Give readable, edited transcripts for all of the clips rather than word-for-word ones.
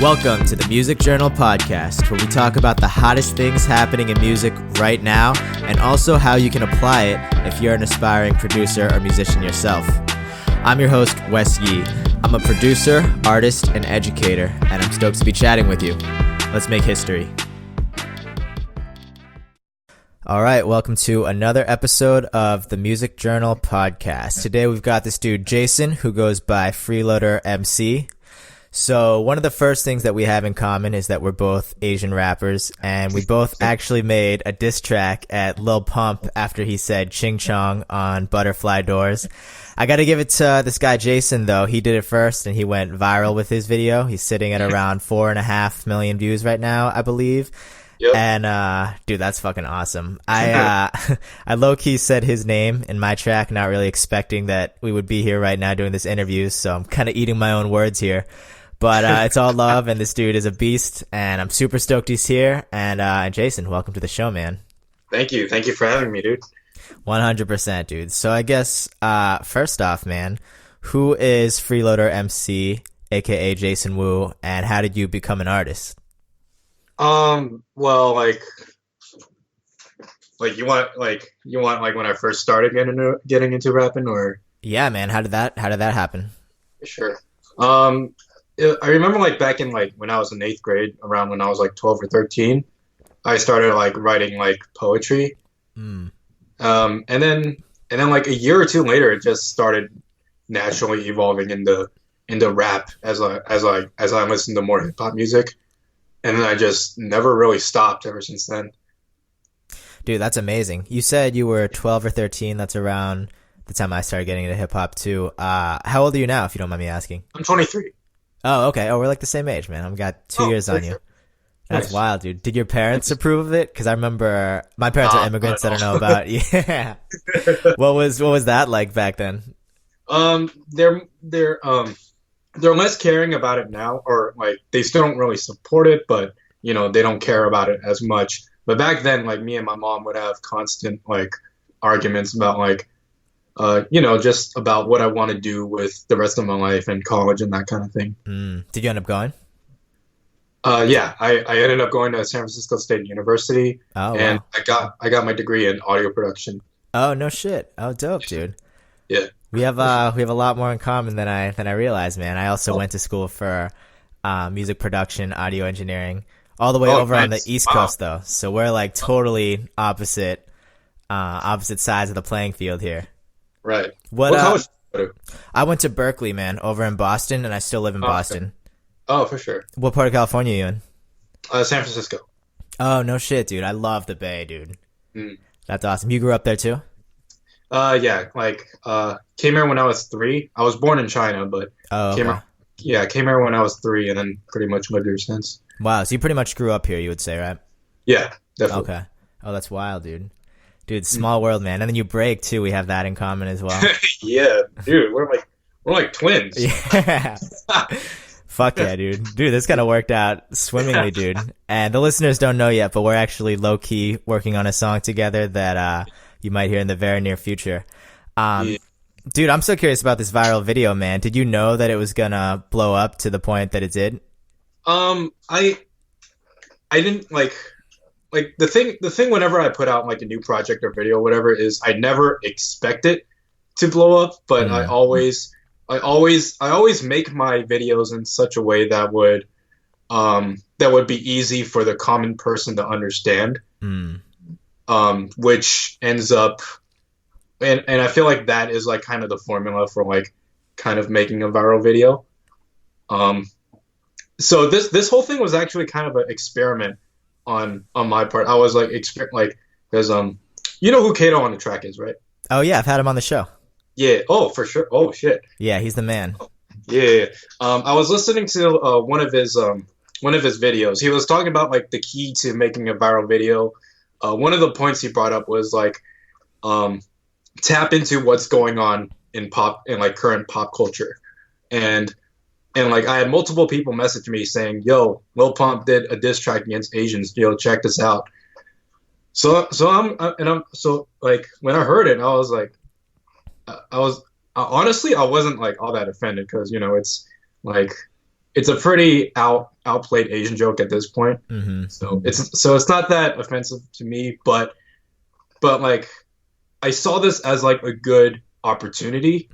Welcome to the Music Journal Podcast, where we talk about the hottest things happening in music right now, and also how you can apply it if you're an aspiring producer or musician yourself. I'm your host, Wes Yee. I'm a producer, artist, and educator, and I'm stoked to be chatting with you. Let's make history. All right, welcome to another episode of the Music Journal Podcast. Today we've got this dude, Jason, who goes by Freeloader MC. So one of the first things that we have in common is that we're both Asian rappers, and we both actually made a diss track at Lil Pump after he said Ching Chong on Butterfly Doors. I gotta give it to this guy Jason, though. He did it first, and he went viral with his video. He's sitting at around 4.5 million views right now, I believe. Yep. And, dude, that's fucking awesome. I low-key said his name in my track, not really expecting that we would be here right now doing this interview, so I'm kind of eating my own words here. But it's all love, and this dude is a beast, and I'm super stoked he's here. And Jason, welcome to the show, man. Thank you. Thank you for having me, dude. 100%, dude. So I guess, first off, man, who is Freeloader MC, aka Jason Wu, and how did you become an artist? Well, you want when I first started getting into rapping, or? Yeah, man. How did that happen? Sure. I remember back in when I was in 8th grade, around when I was 12 or 13, I started writing poetry. And then a year or two later, it just started naturally evolving into rap as I listened to more hip hop music, and then I just never really stopped ever since then. Dude, that's amazing. You said you were 12 or 13. That's around the time I started getting into hip hop too. How old are you now, if you don't mind me asking? I'm 23. Oh, okay. Oh, we're the same age, man. I've got 2 years on you. That's nice. Wild, dude. Did your parents approve of it? Because I remember my parents are immigrants. I don't know about. Yeah. What was that like back then? They're less caring about it now, or they still don't really support it, but they don't care about it as much. But back then, me and my mom would have constant arguments about just about what I want to do with the rest of my life and college and that kind of thing. Did you end up going? Yeah, I ended up going to San Francisco State University, and wow. I got my degree in audio production. Oh, no shit. Oh, dope, dude. Yeah. We have a lot more in common than I realized, man. I also went to school for music production, audio engineering, all the way over on the East Coast, though. So we're totally opposite sides of the playing field here. Right. What college did you go to? I went to Berkeley, man, over in Boston, and I still live in Boston. Okay. Oh, for sure. What part of California are you in? San Francisco. Oh, no shit, dude. I love the Bay, dude. That's awesome. You grew up there too? Yeah. Came here when I was 3. I was born in China, but came here when I was 3, and then pretty much lived here since. Wow. So you pretty much grew up here, you would say, right? Yeah, definitely. Okay. Oh, that's wild, dude. Dude, small world, man. And then you break too. We have that in common as well. Yeah, dude. We're like twins. Yeah. Fuck yeah, dude. Dude, this kind of worked out swimmingly, dude. And the listeners don't know yet, but we're actually low-key working on a song together that you might hear in the very near future. Yeah. Dude, I'm so curious about this viral video, man. Did you know that it was gonna blow up to the point that it did? I didn't the thing whenever I put out a new project or video or whatever is I never expect it to blow up, but I always make my videos in such a way that would be easy for the common person to understand. Which ends up and I feel like that is kind of the formula for kind of making a viral video. So this whole thing was actually kind of an experiment on my part. I was because you know who Kato on the track is, right? Oh yeah, I've had him on the show. Yeah. Oh, for sure. Oh shit. Yeah, he's the man. Yeah. I was listening to one of his videos. He was talking about the key to making a viral video. One of the points he brought up was tap into what's going on in current pop culture, and I had multiple people message me saying, "Yo, Lil Pump did a diss track against Asians. Yo, check this out." So when I heard it, I was honestly I wasn't all that offended because it's it's a pretty outplayed Asian joke at this point. Mm-hmm. So it's not that offensive to me, but like I saw this as like a good opportunity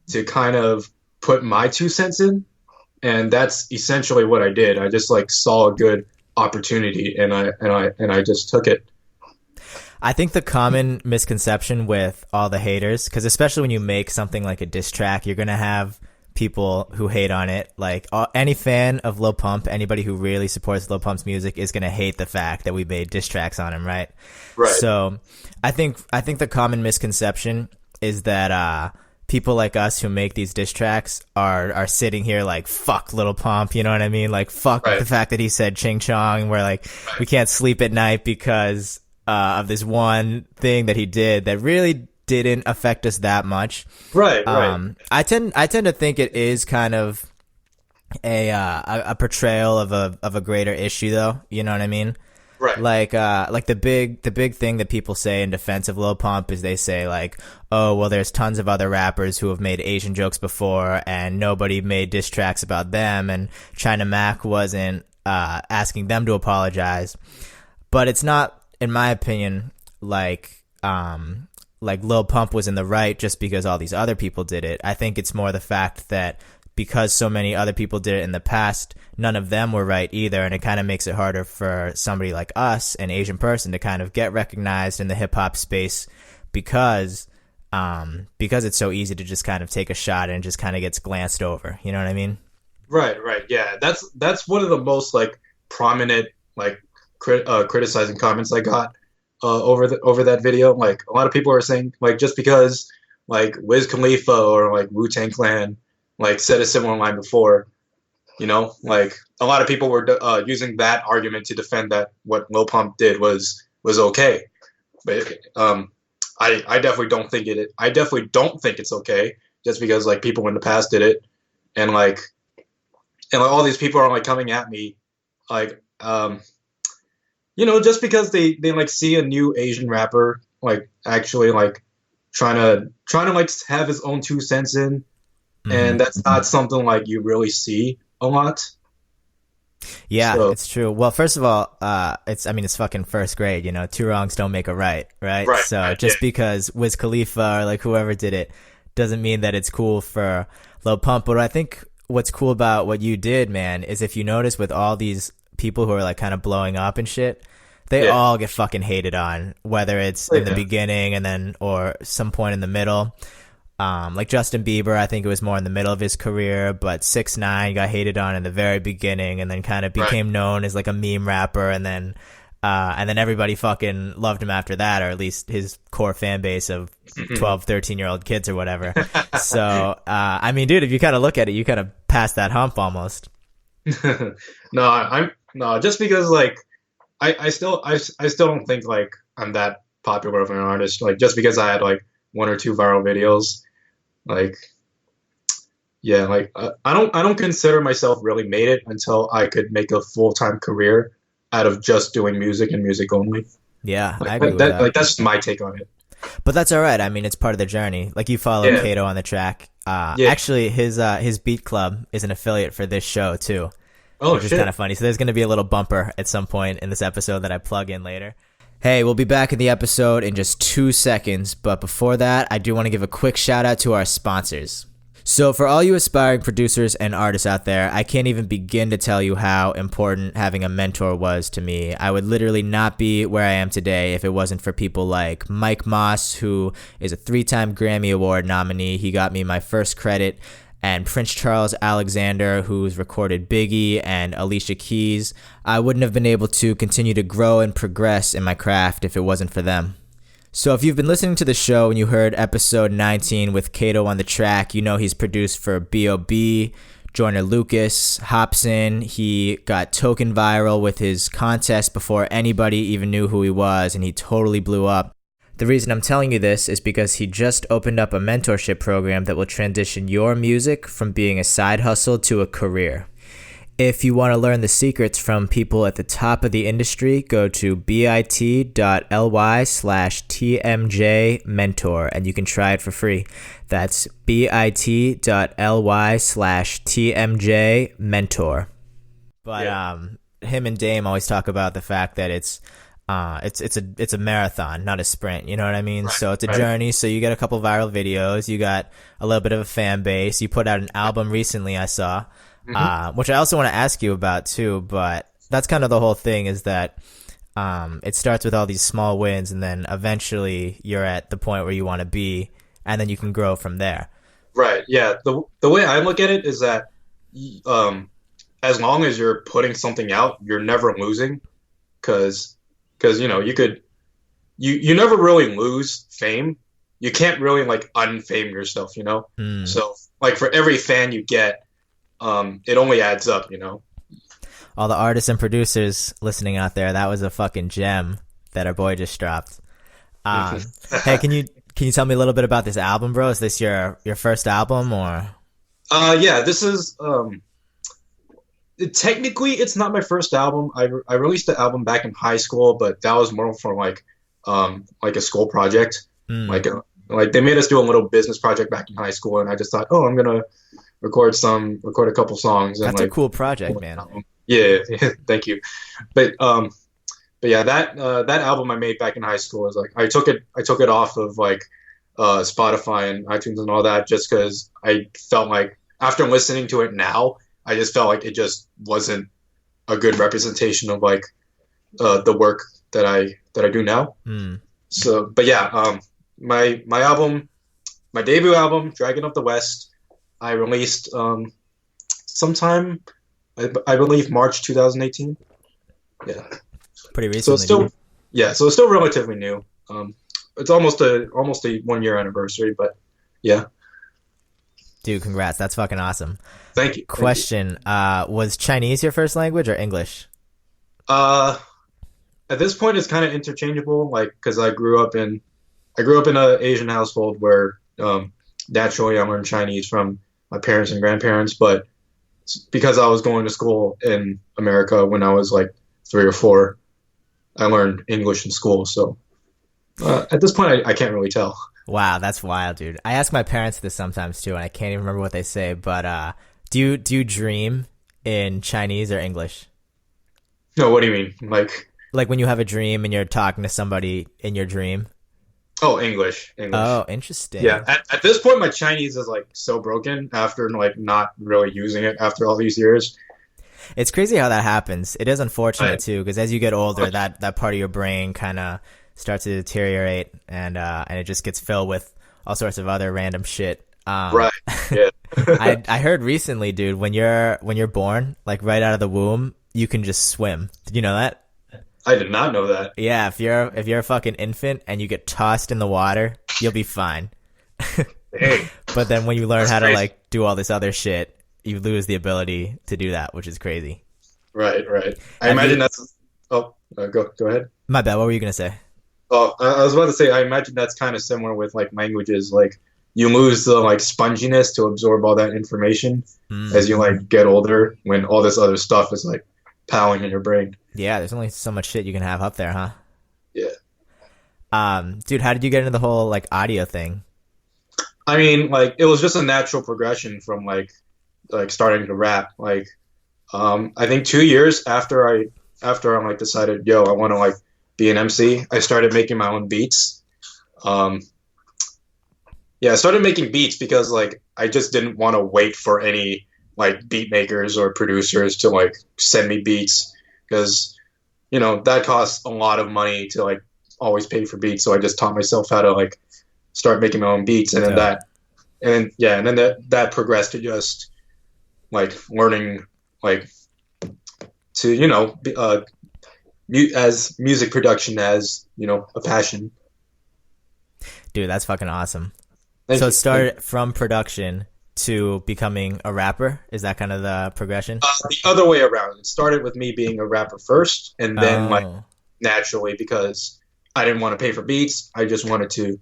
to kind of put my 2 cents in, and that's essentially what I did. I just like saw a good opportunity, and I just took it. I think the common misconception with all the haters, because especially when you make something like a diss track, you're going to have people who hate on it. Like any fan of Lil Pump, anybody who really supports Lil Pump's music is going to hate the fact that we made diss tracks on him, right? Right. So I think the common misconception is that people like us who make these diss tracks are sitting here like, fuck Lil Pump, you know what I mean? Like, fuck the fact that he said Ching Chong, where like we can't sleep at night because of this one thing that he did that really didn't affect us that much. Right. I tend to think it is kind of a portrayal of a greater issue, though. You know what I mean? Right. Like the big thing that people say in defense of Lil Pump is they say like, oh well, there's tons of other rappers who have made Asian jokes before and nobody made diss tracks about them, and China Mac wasn't asking them to apologize. But it's not, in my opinion, like Lil Pump was in the right just because all these other people did it. I think it's more the fact that because so many other people did it in the past, none of them were right either, and it kind of makes it harder for somebody like us, an Asian person, to kind of get recognized in the hip hop space because it's so easy to just kind of take a shot and it just kind of gets glanced over. You know what I mean? Right. Yeah, that's one of the most like prominent like criticizing comments I got over that video. Like a lot of people are saying like just because like Wiz Khalifa or like Wu-Tang Clan like said a similar line before, you know, like a lot of people were using that argument to defend that what Lil Pump did was okay. But I definitely don't think it's okay just because like people in the past did it, and like all these people are like coming at me like you know, just because they like see a new Asian rapper like actually like trying to like have his own 2 cents in, and that's not something like you really see a lot. Yeah, So, it's true. Well, first of all, it's fucking first grade, you know, two wrongs don't make a right? So right, just yeah. because Wiz Khalifa or like whoever did it doesn't mean that it's cool for Lil Pump. But I think what's cool about what you did, man, is if you notice with all these people who are like kind of blowing up and shit, they all get fucking hated on, whether it's in the beginning and then or some point in the middle. Like Justin Bieber, I think it was more in the middle of his career, but 6ix9ine got hated on in the very beginning and then kind of became known as like a meme rapper, and then everybody fucking loved him after that, or at least his core fan base of 12, 13-year-old kids or whatever. So, I mean, dude, if you kind of look at it, you kind of pass that hump almost. No, just because like I still don't think like I'm that popular of an artist, like just because I had like 1 or 2 viral videos. Like, yeah, like I don't consider myself really made it until I could make a full-time career out of just doing music and music only. Yeah, like, I agree with that. Like that's just my take on it. But that's all right. I mean, it's part of the journey. Like you follow Kato on the track. Actually, his beat club is an affiliate for this show too. Oh, which is kind of funny. So there's going to be a little bumper at some point in this episode that I plug in later. Hey, we'll be back in the episode in just 2 seconds, but before that, I do want to give a quick shout out to our sponsors. So for all you aspiring producers and artists out there, I can't even begin to tell you how important having a mentor was to me. I would literally not be where I am today if it wasn't for people like Mike Moss, who is a 3-time Grammy Award nominee. He got me my first credit. And Prince Charles Alexander, who's recorded Biggie and Alicia Keys. I wouldn't have been able to continue to grow and progress in my craft if it wasn't for them. So if you've been listening to the show and you heard episode 19 with Kato on the track, you know he's produced for B.O.B., Joyner Lucas, Hobson. He got token viral with his contest before anybody even knew who he was, and he totally blew up. The reason I'm telling you this is because he just opened up a mentorship program that will transition your music from being a side hustle to a career. If you want to learn the secrets from people at the top of the industry, go to bit.ly/TMJ mentor and you can try it for free. That's bit.ly/TMJ mentor. But him and Dame always talk about the fact that it's a marathon, not a sprint. You know what I mean? Right, So it's a journey. So you get a couple viral videos. You got a little bit of a fan base. You put out an album recently, I saw. Which I also want to ask you about too, but that's kind of the whole thing is that it starts with all these small wins and then eventually you're at the point where you want to be and then you can grow from there. Right. Yeah. The way I look at it is that as long as you're putting something out, you're never losing because you know, you never really lose fame. You can't really like unfame yourself, you know? So like for every fan you get, it only adds up, you know. All the artists and producers listening out there, that was a fucking gem that our boy just dropped. Hey, can you tell me a little bit about this album, bro? Is this your first album or? Yeah, this is technically it's not my first album. I released the album back in high school, but that was more for like a school project. Like they made us do a little business project back in high school, and I just thought, oh, I'm gonna record a couple songs. And that's a cool project, man. Yeah, thank you. But yeah, that album I made back in high school is like I took it off of like Spotify and iTunes and all that just because I felt like after listening to it now, I just felt like it just wasn't a good representation of like the work that I do now. So, but yeah, my album, my debut album, Dragon of the West, I released sometime, I believe March 2018. Yeah, pretty recently. So it's still, so it's still relatively new. It's almost a 1 year anniversary, but yeah. Dude, congrats! That's fucking awesome. Thank you. Question: was Chinese your first language or English? At this point, it's kind of interchangeable. Like, because I grew up in an Asian household where naturally I learned Chinese from my parents and grandparents, but because I was going to school in America when I was like 3 or 4, I learned English in school. So at this point, I can't really tell. Wow, that's wild, dude. I ask my parents this sometimes too, and I can't even remember what they say. But do you dream in Chinese or English? No, what do you mean? Like when you have a dream and you're talking to somebody in your dream? Oh, English. Oh, interesting. Yeah. At this point, my Chinese is like so broken after like not really using it after all these years. It's crazy how that happens. It is unfortunate too, because as you get older, that part of your brain kind of starts to deteriorate, and it just gets filled with all sorts of other random shit. Right. Yeah. I heard recently, dude, when you're born, like right out of the womb, you can just swim. Did you know that? I did not know that. Yeah, if you're a fucking infant and you get tossed in the water, you'll be fine. Hey, but then when you learn how crazy. to like do all this other shit, you lose the ability to do that, which is crazy. Right. I imagine that's. Oh, go ahead. My bad. What were you gonna say? Oh, I was about to say I imagine that's kind of similar with like languages. Like you lose the like sponginess to absorb all that information as you like get older, when all this other stuff is like piling in your brain. Yeah, there's only so much shit you can have up there, huh? Yeah. Dude, how did you get into the whole like audio thing? I mean, like it was just a natural progression from like starting to rap. Like, I think 2 years after I like decided, I want to like be an MC, I started making my own beats. I started making beats because like I just didn't want to wait for any like beat makers or producers to like send me beats, because that costs a lot of money to like always pay for beats. So I just taught myself how to like start making my own beats, and then that progressed to just like learning like to as music production as a passion. Dude, that's fucking awesome. Thank so you. It started from production to becoming a rapper? Is that kind of the progression? The other way around. It started with me being a rapper first, and then like naturally, because I didn't want to pay for beats, I just want to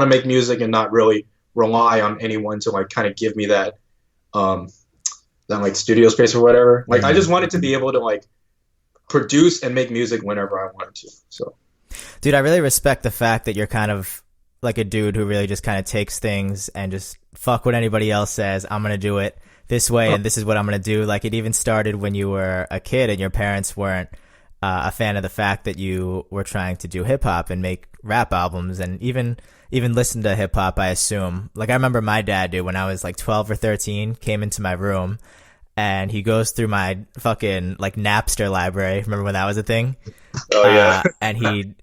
make music and not really rely on anyone to like kind of give me that like studio space or whatever. Like I just wanted to be able to like produce and make music whenever I wanted to. So, dude, I really respect the fact that you're kind of like a dude who really just kind of takes things and just fuck what anybody else says. I'm gonna do it this way, and this is what I'm gonna do. Like, it even started when you were a kid and your parents weren't a fan of the fact that you were trying to do hip hop and make rap albums and even listen to hip hop, I assume. Like, I remember my dad, dude, when I was like 12 or 13, came into my room and he goes through my fucking like Napster library. Remember when that was a thing? Oh yeah. And he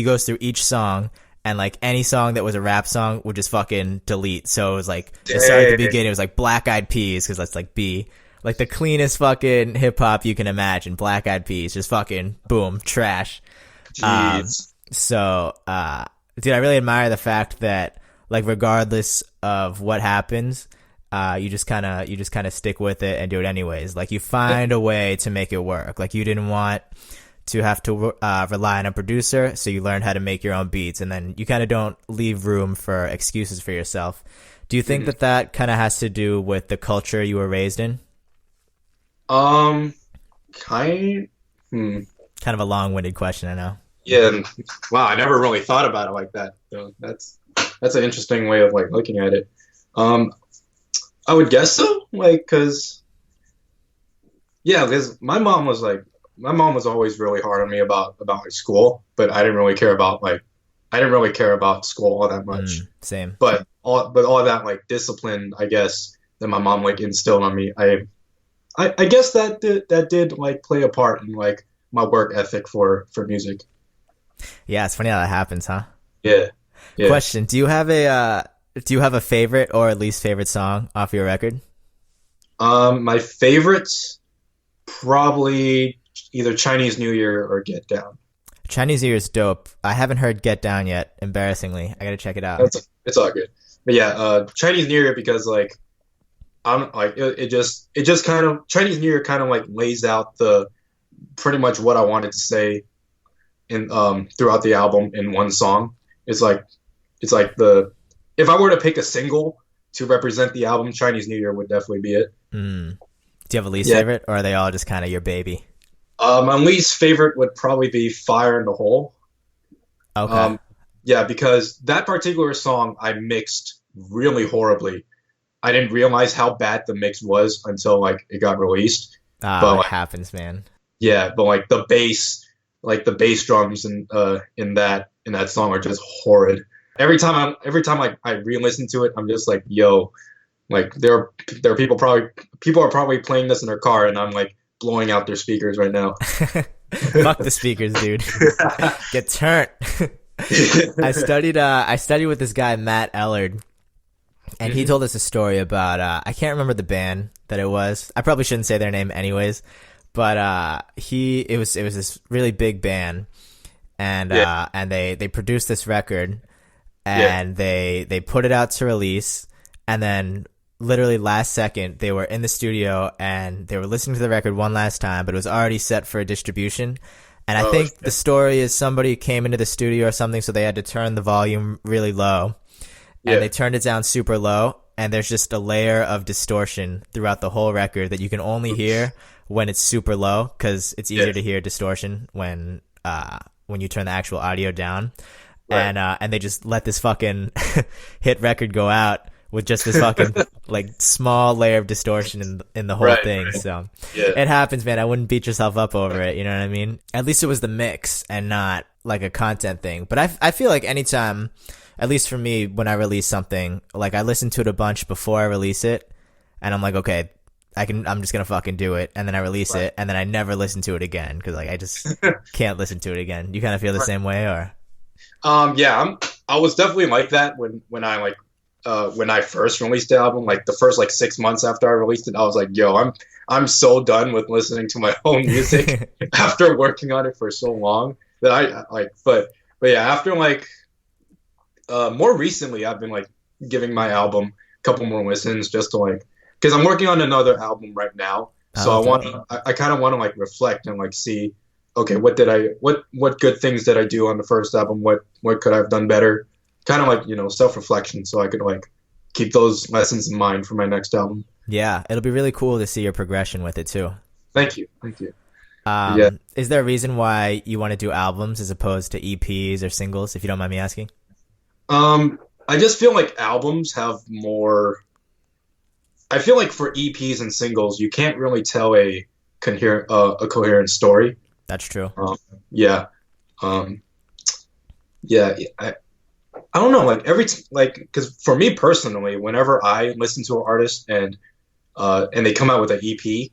goes through each song, and like any song that was a rap song would just fucking delete. So it was like, it started at the beginning, it was like Black Eyed Peas, because that's like B. Like the cleanest fucking hip hop you can imagine. Black Eyed Peas, just fucking boom, trash. Jeez. So, dude, I really admire the fact that like regardless of what happens, you just kind of stick with it and do it anyways. Like you find a way to make it work. Like you didn't want to have to rely on a producer, so you learned how to make your own beats, and then you kind of don't leave room for excuses for yourself. Do you think that kind of has to do with the culture you were raised in? Kind of a long-winded question, I know. Yeah, wow, I never really thought about it like that. So that's an interesting way of like looking at it. I would guess so, like, because my mom was always really hard on me about my school, but I didn't really care about school all that much. Same. But all that like discipline, I guess, that my mom like instilled on me, I guess that did like play a part in like my work ethic for music. Yeah, it's funny how that happens, huh? Yeah. Question: Do you have a favorite or least favorite song off your record? My favorites probably either Chinese New Year or Get Down. Chinese New Year is dope. I haven't heard Get Down yet. Embarrassingly, I gotta check it out. It's all good. But yeah, Chinese New Year, because like I'm like it just kind of Chinese New Year kind of like lays out the pretty much what I wanted to say in throughout the album in one song. It's like the if I were to pick a single to represent the album, Chinese New Year would definitely be it. Do you have a least favorite, or are they all just kind of your baby? My least favorite would probably be Fire in the Hole. Okay. Yeah, because that particular song I mixed really horribly. I didn't realize how bad the mix was until like it got released. But it happens, man. Yeah, but like the bass drums in that song are just horrid. Every time I re-listen to it, I'm just like, yo, like there are people are probably playing this in their car, and I'm like blowing out their speakers right now. Fuck the speakers, dude. Get turned. I studied with this guy Matt Ellard, and he told us a story about I can't remember the band that it was. I probably shouldn't say their name anyways, but it was this really big band, and they produced this record, and they put it out to release, and then literally last second they were in the studio and they were listening to the record one last time, but it was already set for a distribution. And I think the story is somebody came into the studio or something, so they had to turn the volume really low. And they turned it down super low, and there's just a layer of distortion throughout the whole record that you can only hear when it's super low, because it's easier to hear distortion when you turn the actual audio down. Right. And they just let this fucking hit record go out with just this fucking like small layer of distortion in the whole thing. Right. So it happens, man. I wouldn't beat yourself up over it. You know what I mean? At least it was the mix and not like a content thing. But I feel like anytime, at least for me, when I release something, like I listen to it a bunch before I release it, and I'm like, okay, I'm just gonna fucking do it, and then I release it, and then I never listen to it again because like I just can't listen to it again. You kind of feel the same way, or? I was definitely like that when I first released the album. Like the first like 6 months after I released it, I was like, yo, I'm so done with listening to my own music after working on it for so long that I like. But yeah, after like more recently, I've been like giving my album a couple more listens just to like, because I'm working on another album right now, so I kind of want to like reflect and like see, okay, what good things did I do on the first album? What could I have done better? Kind of like, self-reflection, so I could like keep those lessons in mind for my next album. Yeah, it'll be really cool to see your progression with it too. Thank you. Yeah. Is there a reason why you want to do albums as opposed to EPs or singles, if you don't mind me asking? I just feel like albums have more. I feel like for EPs and singles, you can't really tell a coherent story. That's true. Yeah. Um, yeah. I don't know. Like because for me personally, whenever I listen to an artist and they come out with an EP,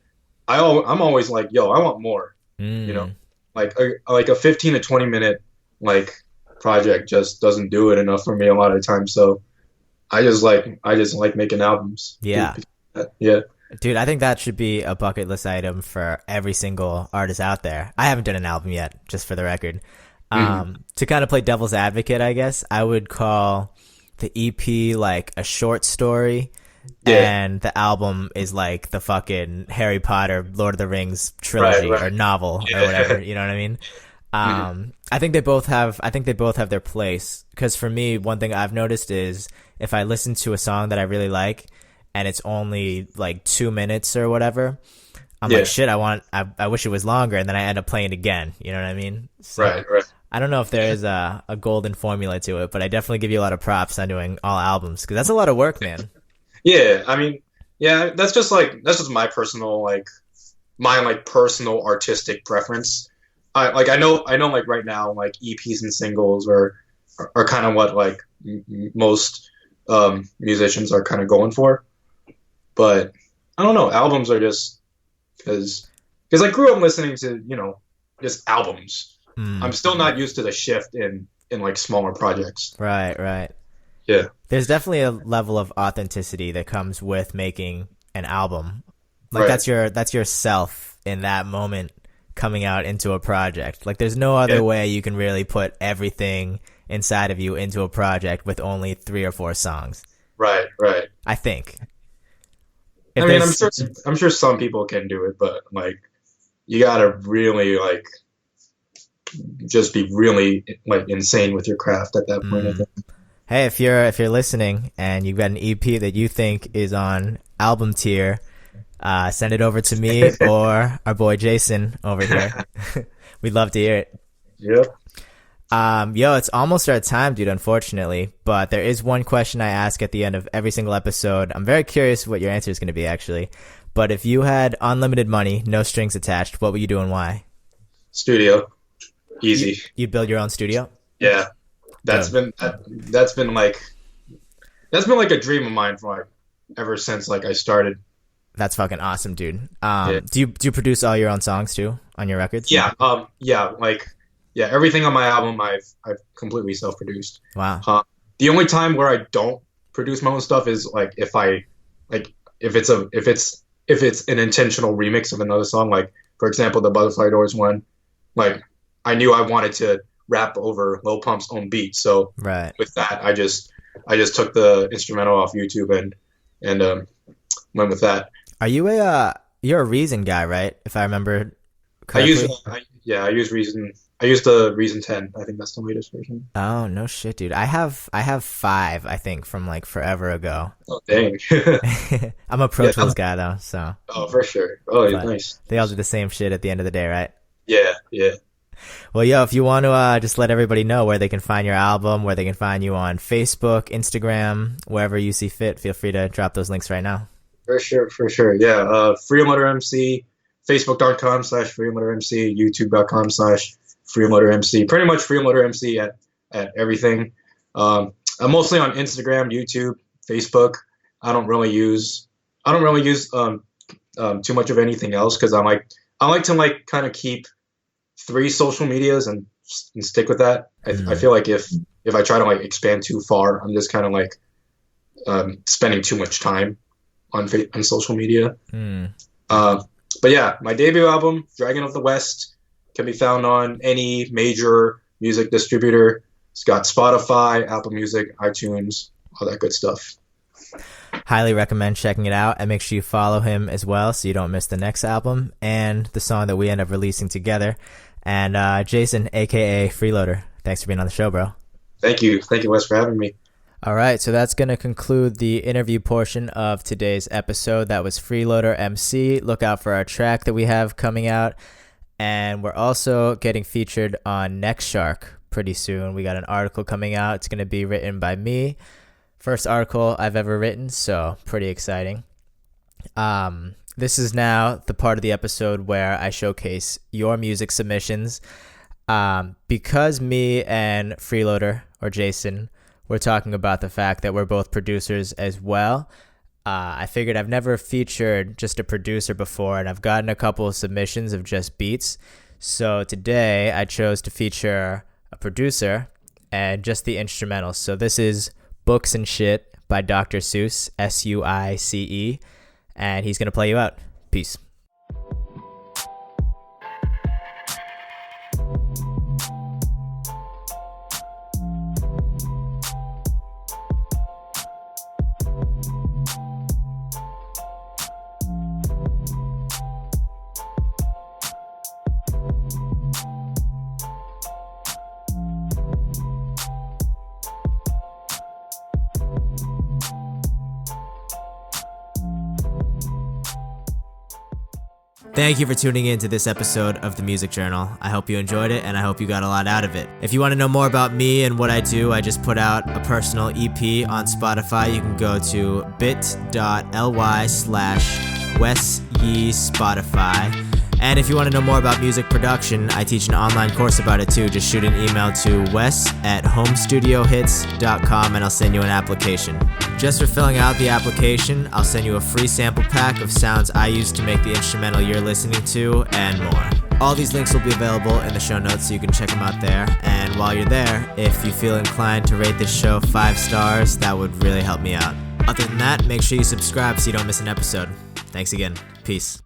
I'm always like, yo, I want more. You know, like a 15 to 20 minute like project just doesn't do it enough for me a lot of the time. So I just like making albums. Yeah. Yeah. Dude, I think that should be a bucket list item for every single artist out there. I haven't done an album yet, just for the record. To kind of play devil's advocate, I guess, I would call the EP like a short story, and the album is like the fucking Harry Potter, Lord of the Rings trilogy or novel or whatever. You know what I mean? I think they both have their place. Because for me, one thing I've noticed is if I listen to a song that I really like, and it's only like 2 minutes or whatever, I'm like, shit, I wish it was longer, and then I end up playing it again. You know what I mean? So, right. I don't know if there is a golden formula to it, but I definitely give you a lot of props on doing all albums, because that's a lot of work, man. Yeah, I mean, yeah, that's just my personal my personal artistic preference. I know like right now like EPs and singles are kind of what like most musicians are kind of going for. But I don't know, albums are just because I grew up listening to, just albums. I'm still not used to the shift in like smaller projects. Right. Yeah. There's definitely a level of authenticity that comes with making an album. Like that's your self in that moment coming out into a project. Like there's no other way you can really put everything inside of you into a project with only 3 or 4 songs. Right. I think. I mean, I'm sure some people can do it, but like you gotta really like just be really like insane with your craft at that point. I think. Hey, if you're listening and you've got an EP that you think is on album tier, send it over to me or our boy Jason over here. We'd love to hear it. Yep. Yo, it's almost our time, dude, unfortunately, but there is one question I ask at the end of every single episode. I'm very curious what your answer is going to be, actually. But if you had unlimited money, no strings attached, what would you do and why? Studio. Easy. You'd build your own studio? Yeah. That's been like a dream of mine for like ever since like I started. That's fucking awesome, dude. Do you produce all your own songs too on your records? Yeah. Everything on my album I've completely self-produced. Wow. The only time where I don't produce my own stuff is like if it's an intentional remix of another song. Like for example, the Butterfly Doors one. Like I knew I wanted to rap over Lil Pump's own beat, so with that I just took the instrumental off YouTube and went with that. Are you you're a Reason guy, right? If I remember correctly. I use Reason. I use the Reason 10. I think that's the latest version. Oh no shit, dude! I have 5, I think, from like forever ago. Oh dang! I'm a Pro Tools guy though, so. Oh, for sure. Oh, nice. They all do the same shit at the end of the day, right? Yeah. Well, yo, if you want to just let everybody know where they can find your album, where they can find you on Facebook, Instagram, wherever you see fit, feel free to drop those links right now. For sure. Yeah. Freeloader MC, Facebook.com/Freeloader MC, YouTube.com/Freeloader MC. Pretty much Freeloader MC at everything. I'm mostly on Instagram, YouTube, Facebook. I don't really use too much of anything else because I like to like kind of keep 3 social medias and stick with that. I feel like if I try to like expand too far, I'm just kind of like spending too much time on social media. But yeah, my debut album, Dragon of the West, can be found on any major music distributor. It's got Spotify, Apple Music, iTunes, all that good stuff. Highly recommend checking it out, and make sure you follow him as well so you don't miss the next album and the song that we end up releasing together. And Jason, aka Freeloader, thanks for being on the show, bro. Thank you, Wes, for having me. All right, so that's going to conclude the interview portion of today's episode. That was Freeloader MC. Look out for our track that we have coming out. And we're also getting featured on Next Shark pretty soon. We got an article coming out. It's going to be written by me. First article I've ever written, so pretty exciting. This is now the part of the episode where I showcase your music submissions. Because me and Freeloader, or Jason, we're talking about the fact that we're both producers as well. I figured I've never featured just a producer before, and I've gotten a couple of submissions of just beats. So today I chose to feature a producer and just the instrumentals. So this is Books and Shit by Dr. Seuss, Suice, and he's going to play you out. Peace. Thank you for tuning in to this episode of The Music Journal. I hope you enjoyed it, and I hope you got a lot out of it. If you want to know more about me and what I do, I just put out a personal EP on Spotify. You can go to bit.ly/Wes Yee Spotify. And if you want to know more about music production, I teach an online course about it too. Just shoot an email to wes@homestudiohits.com and I'll send you an application. Just for filling out the application, I'll send you a free sample pack of sounds I use to make the instrumental you're listening to and more. All these links will be available in the show notes, so you can check them out there. And while you're there, if you feel inclined to rate this show 5 stars, that would really help me out. Other than that, make sure you subscribe so you don't miss an episode. Thanks again. Peace.